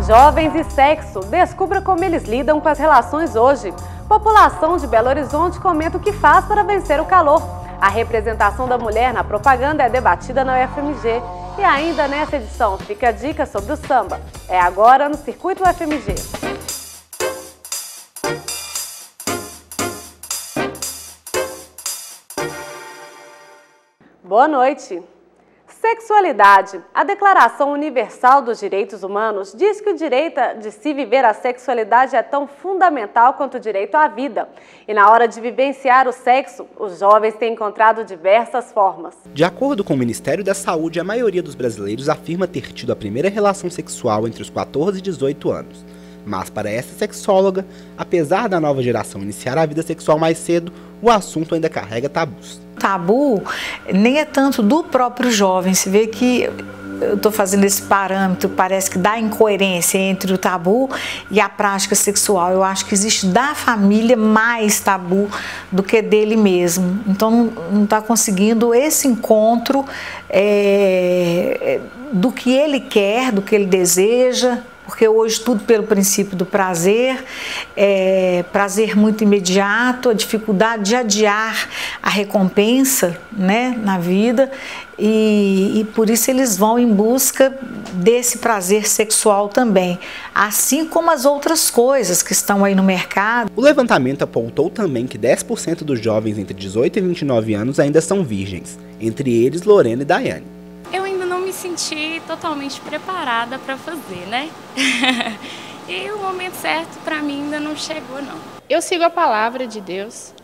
Jovens e sexo, descubra como eles lidam com as relações hoje. População de Belo Horizonte comenta o que faz para vencer o calor. A representação da mulher na propaganda é debatida na UFMG. E ainda nessa edição fica a dica sobre o samba. É agora no Circuito UFMG. Boa noite. Sexualidade. A Declaração Universal dos Direitos Humanos diz que o direito de se viver a sexualidade é tão fundamental quanto o direito à vida. E na hora de vivenciar o sexo, os jovens têm encontrado diversas formas. De acordo com o Ministério da Saúde, a maioria dos brasileiros afirma ter tido a primeira relação sexual entre os 14 e 18 anos. Mas para essa sexóloga, apesar da nova geração iniciar a vida sexual mais cedo, o assunto ainda carrega tabus. Tabu nem é tanto do próprio jovem. Se vê que eu estou fazendo esse parâmetro, parece que dá incoerência entre o tabu e a prática sexual. Eu acho que existe da família mais tabu do que dele mesmo. Então não está conseguindo esse encontro do que ele quer, do que ele deseja. Porque hoje tudo pelo princípio do prazer, prazer muito imediato, a dificuldade de adiar a recompensa, né, na vida, e por isso eles vão em busca desse prazer sexual também, assim como as outras coisas que estão aí no mercado. O levantamento apontou também que 10% dos jovens entre 18 e 29 anos ainda são virgens, entre eles Lorena e Daiane. Eu ainda não me senti totalmente preparada para fazer, né? E o momento certo para mim ainda não chegou, não. Eu sigo a palavra de Deus,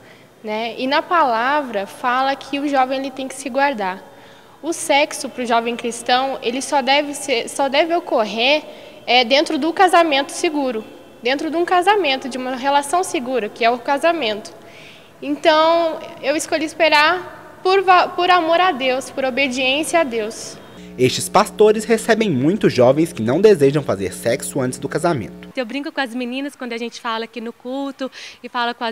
né? E na palavra fala que o jovem ele tem que se guardar. O sexo para o jovem cristão ele só deve ocorrer dentro do casamento seguro, dentro de um casamento, de uma relação segura, que é o casamento. Então eu escolhi esperar por amor a Deus, por obediência a Deus. Estes pastores recebem muitos jovens que não desejam fazer sexo antes do casamento. Eu brinco com as meninas quando a gente fala aqui no culto e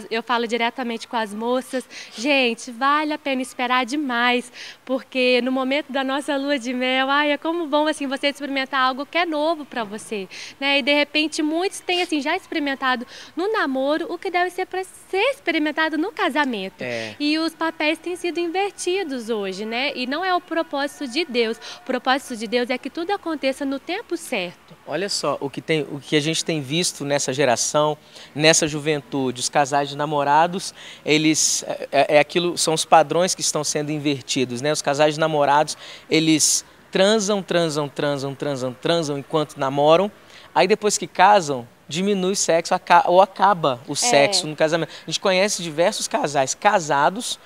eu falo diretamente com as moças. Gente, vale a pena esperar demais, porque no momento da nossa lua de mel, é como bom assim você experimentar algo que é novo para você, né? E de repente muitos têm assim já experimentado no namoro o que deve ser para ser experimentado no casamento. E os papéis têm sido invertidos hoje, né? E não é o propósito de Deus. O propósito de Deus é que tudo aconteça no tempo certo. Olha só, o que a gente tem visto nessa geração, nessa juventude, os casais de namorados, eles são os padrões que estão sendo invertidos, né? Os casais de namorados, eles transam enquanto namoram, aí depois que casam, diminui o sexo ou acaba o sexo no casamento. A gente conhece diversos casais casados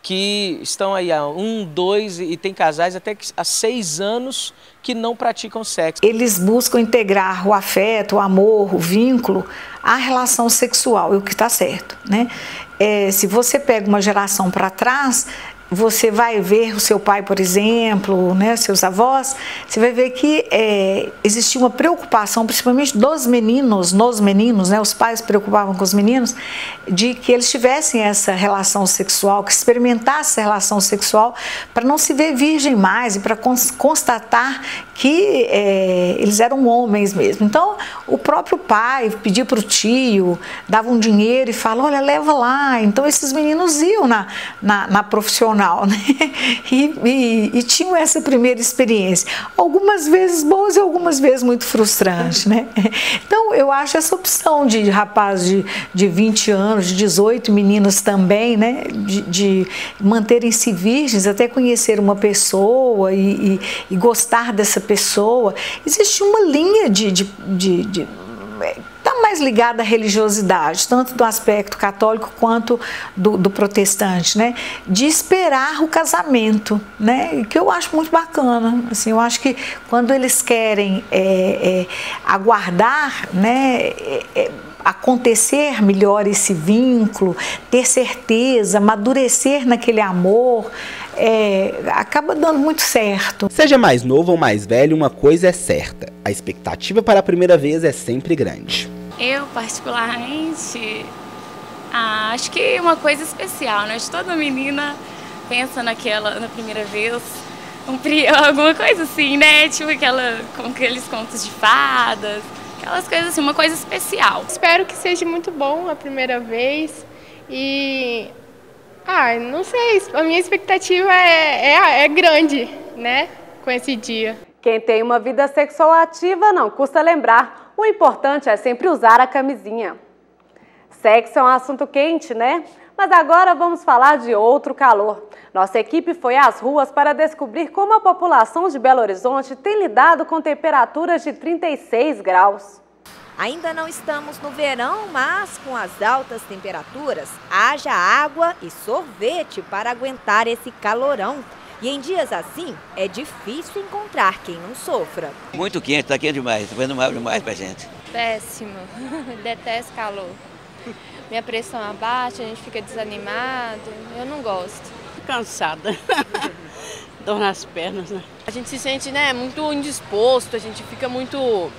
que estão aí há 1, 2 e tem casais até que há 6 anos que não praticam sexo. Eles buscam integrar o afeto, o amor, o vínculo à relação sexual, e o que está certo, né? Se você pega uma geração para trás, você vai ver o seu pai, por exemplo, né, seus avós, você vai ver que existia uma preocupação, principalmente dos meninos, nos meninos, né, os pais se preocupavam com os meninos, de que eles tivessem essa relação sexual, que experimentassem essa relação sexual, para não se ver virgem mais e para constatar que eles eram homens mesmo. Então, o próprio pai pedia para o tio, dava um dinheiro e falava, olha, leva lá. Então, esses meninos iam na profissional, né? E tinham essa primeira experiência. Algumas vezes boas e algumas vezes muito frustrantes, né? Então, eu acho essa opção de rapaz de 20 anos, de 18, meninas também, né? De manterem-se virgens até conhecer uma pessoa e gostar dessa pessoa. Existe uma linha está mais ligada à religiosidade, tanto do aspecto católico quanto do protestante, né? De esperar o casamento, né? Que eu acho muito bacana. Assim, eu acho que quando eles querem aguardar, né? Acontecer melhor esse vínculo, ter certeza, amadurecer naquele amor, acaba dando muito certo. Seja mais novo ou mais velho, uma coisa é certa: a expectativa para a primeira vez é sempre grande. Eu, particularmente, acho que é uma coisa especial, né? Toda menina pensa na primeira vez, alguma coisa assim, né? Tipo com aqueles contos de fadas. aquelas coisas assim, uma coisa especial. Espero que seja muito bom a primeira vez e, não sei, a minha expectativa é grande, né, com esse dia. Quem tem uma vida sexual ativa não custa lembrar, o importante é sempre usar a camisinha. Sexo é um assunto quente, né? Mas agora vamos falar de outro calor. Nossa equipe foi às ruas para descobrir como a população de Belo Horizonte tem lidado com temperaturas de 36 graus. Ainda não estamos no verão, mas com as altas temperaturas, haja água e sorvete para aguentar esse calorão. E em dias assim, é difícil encontrar quem não sofra. Muito quente, tá quente demais, tá vendo mal demais pra gente. Péssimo, detesto calor. Minha pressão abaixa, a gente fica desanimado, eu não gosto. Cansada, dor nas pernas, né? A gente se sente, né, muito indisposto, a gente fica muito,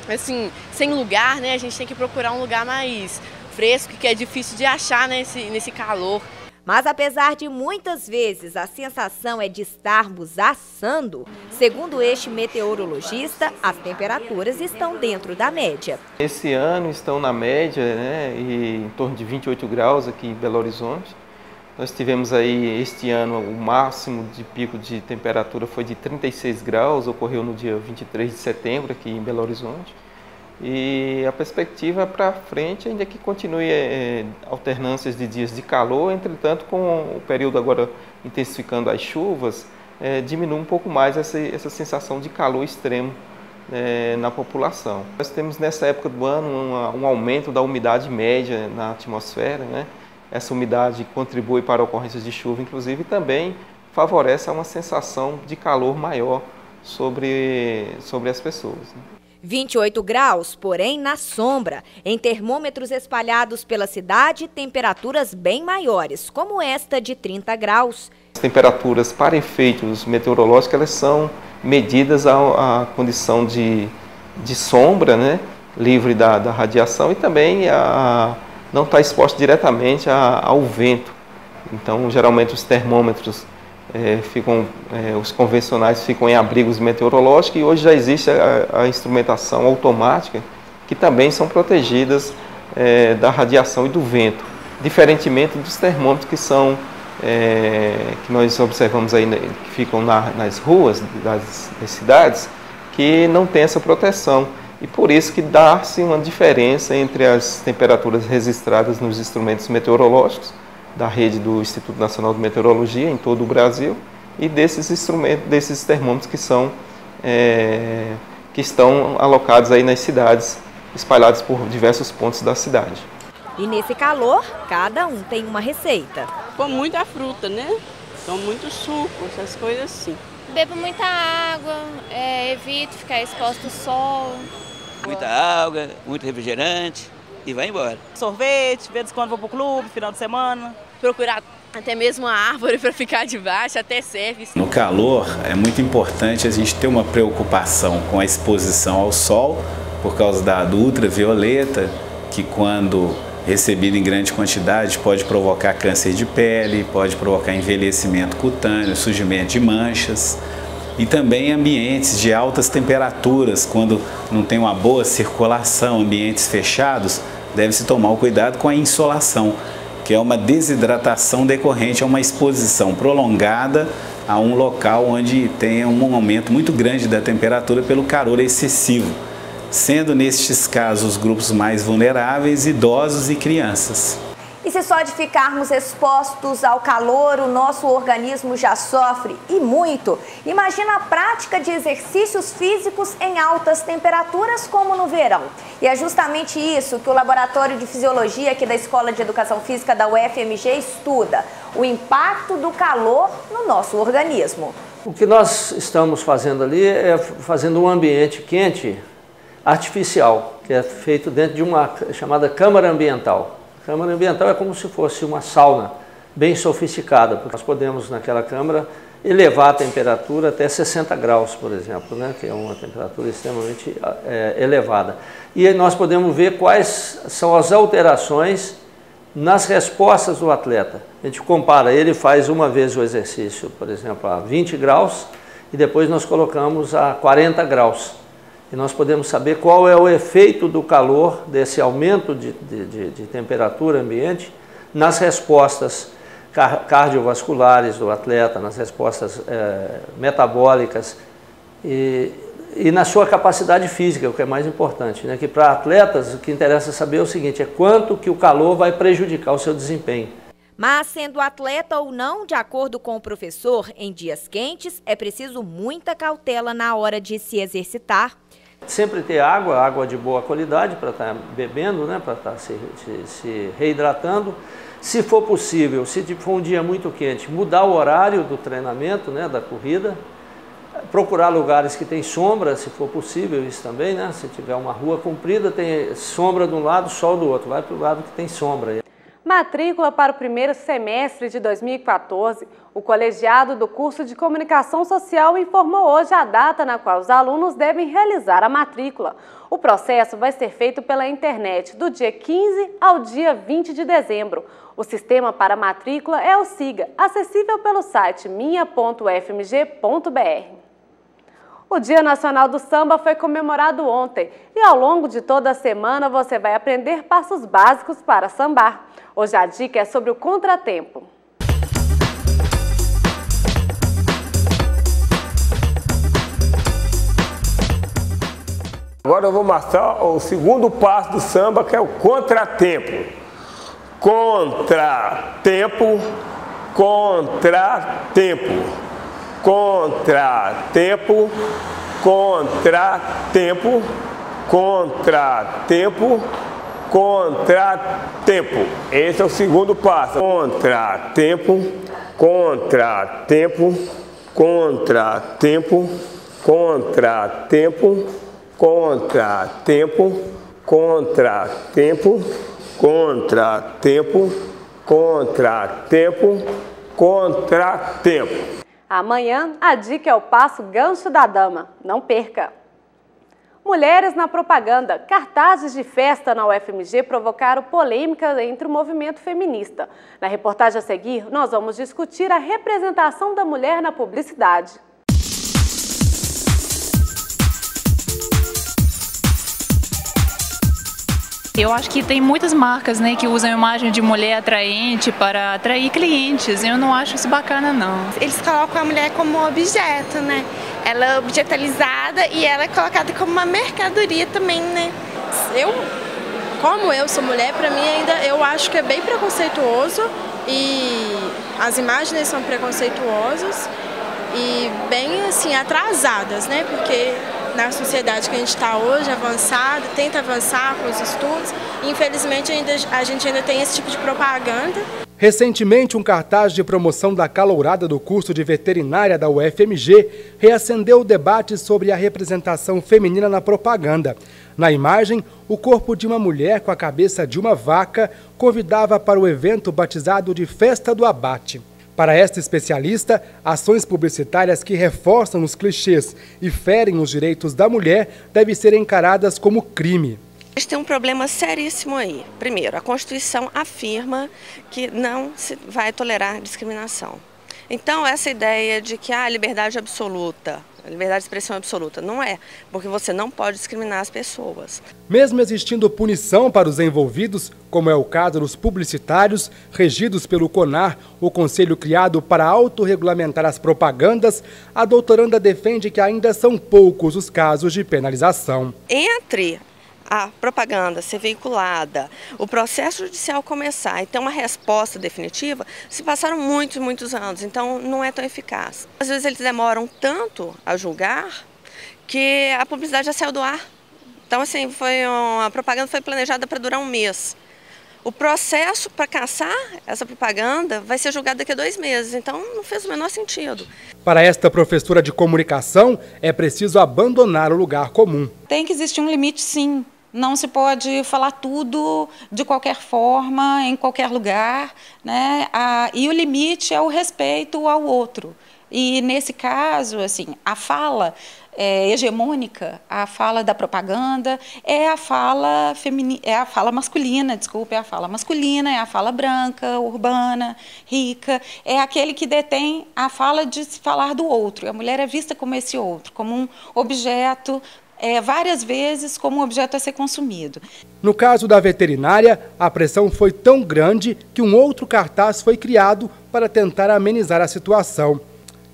assim, sem lugar, né? A gente tem que procurar um lugar mais fresco, que é difícil de achar, né, nesse calor. Mas apesar de muitas vezes a sensação é de estarmos assando, segundo este meteorologista, as temperaturas estão dentro da média. Esse ano estão na média, né, em torno de 28 graus aqui em Belo Horizonte. Nós tivemos aí este ano o máximo de pico de temperatura foi de 36 graus, ocorreu no dia 23 de setembro aqui em Belo Horizonte. E a perspectiva para frente ainda que continue alternâncias de dias de calor, entretanto com o período agora intensificando as chuvas, diminui um pouco mais essa sensação de calor extremo na população. Nós temos nessa época do ano um aumento da umidade média na atmosfera, né? Essa umidade contribui para ocorrências de chuva, inclusive, e também favorece uma sensação de calor maior sobre as pessoas, né? 28 graus, porém na sombra. Em termômetros espalhados pela cidade, temperaturas bem maiores, como esta de 30 graus. As temperaturas para efeitos meteorológicos, elas são medidas à condição de sombra, né, livre da radiação e também não está exposto diretamente ao vento. Então, geralmente os termômetros os convencionais ficam em abrigos meteorológicos e hoje já existe a instrumentação automática que também são protegidas da radiação e do vento, diferentemente dos termômetros que nós observamos aí, que ficam nas ruas das cidades, que não tem essa proteção. E por isso que dá-se uma diferença entre as temperaturas registradas nos instrumentos meteorológicos da rede do Instituto Nacional de Meteorologia em todo o Brasil e desses instrumentos, desses termômetros que estão alocados aí nas cidades, espalhados por diversos pontos da cidade. E nesse calor, cada um tem uma receita. Com muita fruta, né? Com muito suco, essas coisas assim. Bebo muita água, evito ficar exposto ao sol. Muita água, muito refrigerante e vai embora. Sorvete, de vez em quando vou pro clube, final de semana. Procurar até mesmo a árvore para ficar debaixo, até serve. No calor é muito importante a gente ter uma preocupação com a exposição ao sol, por causa do ultravioleta, que quando recebido em grande quantidade pode provocar câncer de pele, pode provocar envelhecimento cutâneo, surgimento de manchas. E também ambientes de altas temperaturas, quando não tem uma boa circulação, ambientes fechados, deve-se tomar o cuidado com a insolação, que é uma desidratação decorrente a uma exposição prolongada a um local onde tem um aumento muito grande da temperatura pelo calor excessivo, sendo nestes casos os grupos mais vulneráveis, idosos e crianças. E se só de ficarmos expostos ao calor o nosso organismo já sofre, e muito, imagina a prática de exercícios físicos em altas temperaturas como no verão. E é justamente isso que o Laboratório de Fisiologia aqui da Escola de Educação Física da UFMG estuda, o impacto do calor no nosso organismo. O que nós estamos fazendo ali é fazendo um ambiente quente artificial, que é feito dentro de uma chamada câmara ambiental. A câmara ambiental é como se fosse uma sauna bem sofisticada, porque nós podemos naquela câmara elevar a temperatura até 60 graus, por exemplo, né, que é uma temperatura extremamente elevada. E aí nós podemos ver quais são as alterações nas respostas do atleta. A gente compara, ele faz uma vez o exercício, por exemplo, a 20 graus, e depois nós colocamos a 40 graus. e nós podemos saber qual é o efeito do calor, desse aumento de temperatura ambiente, nas respostas cardiovasculares do atleta, nas respostas metabólicas e na sua capacidade física, o que é mais importante, né? Que para atletas o que interessa saber é o seguinte, é quanto que o calor vai prejudicar o seu desempenho. Mas sendo atleta ou não, de acordo com o professor, em dias quentes é preciso muita cautela na hora de se exercitar. Sempre ter água de boa qualidade para estar bebendo, né? Para estar se reidratando. Se for possível, se for um dia muito quente, mudar o horário do treinamento, né? Da corrida. Procurar lugares que tem sombra, se for possível isso também, né? Se tiver uma rua comprida, tem sombra de um lado, sol do outro, vai para o lado que tem sombra. Matrícula para o primeiro semestre de 2014. O colegiado do curso de Comunicação Social informou hoje a data na qual os alunos devem realizar a matrícula. O processo vai ser feito pela internet do dia 15 ao dia 20 de dezembro. O sistema para matrícula é o SIGA, acessível pelo site minha.fmg.br. O Dia Nacional do Samba foi comemorado ontem e ao longo de toda a semana você vai aprender passos básicos para sambar. Hoje a dica é sobre o contratempo. Agora eu vou mostrar o segundo passo do samba, que é o contratempo. Contratempo, contratempo. Contratempo, contratempo, contratempo, contratempo. Esse é o segundo passo. Contratempo, contratempo, contratempo, contratempo, contratempo, contratempo, contratempo, contratempo, contratempo. Amanhã, a dica é o passo gancho da dama. Não perca! Mulheres na propaganda. Cartazes de festa na UFMG provocaram polêmica entre o movimento feminista. Na reportagem a seguir, nós vamos discutir a representação da mulher na publicidade. Eu acho que tem muitas marcas, né, que usam a imagem de mulher atraente para atrair clientes. Eu não acho isso bacana, não. Eles colocam a mulher como um objeto, né? Ela é objetalizada e ela é colocada como uma mercadoria também, né? Como eu sou mulher, para mim ainda eu acho que é bem preconceituoso e as imagens são preconceituosas e bem assim atrasadas, né? Porque na sociedade que a gente está hoje, avançada, tenta avançar com os estudos, e infelizmente a gente ainda tem esse tipo de propaganda. Recentemente, um cartaz de promoção da calourada do curso de veterinária da UFMG reacendeu o debate sobre a representação feminina na propaganda. Na imagem, o corpo de uma mulher com a cabeça de uma vaca convidava para o evento batizado de Festa do Abate. Para esta especialista, ações publicitárias que reforçam os clichês e ferem os direitos da mulher devem ser encaradas como crime. A gente tem um problema seríssimo aí. Primeiro, a Constituição afirma que não se vai tolerar discriminação. Então, essa ideia de que a liberdade absoluta, a liberdade de expressão absoluta, não é, porque você não pode discriminar as pessoas. Mesmo existindo punição para os envolvidos, como é o caso dos publicitários, regidos pelo CONAR, o conselho criado para autorregulamentar as propagandas, a doutoranda defende que ainda são poucos os casos de penalização. Entre a propaganda ser veiculada, o processo judicial começar e ter uma resposta definitiva, se passaram muitos anos, então não é tão eficaz. Às vezes eles demoram tanto a julgar que a publicidade já saiu do ar. Então assim, a propaganda foi planejada para durar um mês. O processo para caçar essa propaganda vai ser julgado daqui a 2 meses, então não fez o menor sentido. Para esta professora de comunicação, é preciso abandonar o lugar comum. Tem que existir um limite, sim. Não se pode falar tudo de qualquer forma, em qualquer lugar, né? E o limite é o respeito ao outro. E nesse caso, assim, a fala hegemônica, a fala da propaganda é a fala feminina, é a fala masculina, desculpa, é a fala masculina, é a fala branca, urbana, rica, é aquele que detém a fala de se falar do outro. A mulher é vista como esse outro, como um objeto várias vezes como objeto a ser consumido. No caso da veterinária, a pressão foi tão grande que um outro cartaz foi criado para tentar amenizar a situação.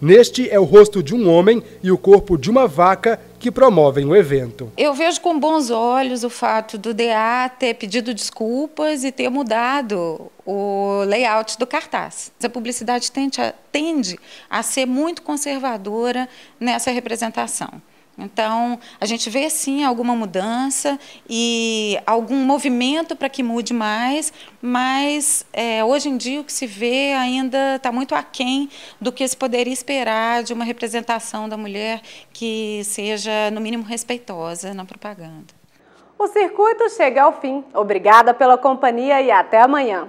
Neste é o rosto de um homem e o corpo de uma vaca que promovem o evento. Eu vejo com bons olhos o fato do DA ter pedido desculpas e ter mudado o layout do cartaz. A publicidade tende a ser muito conservadora nessa representação. Então, a gente vê sim alguma mudança e algum movimento para que mude mais, mas hoje em dia o que se vê ainda está muito aquém do que se poderia esperar de uma representação da mulher que seja, no mínimo, respeitosa na propaganda. O circuito chega ao fim. Obrigada pela companhia e até amanhã.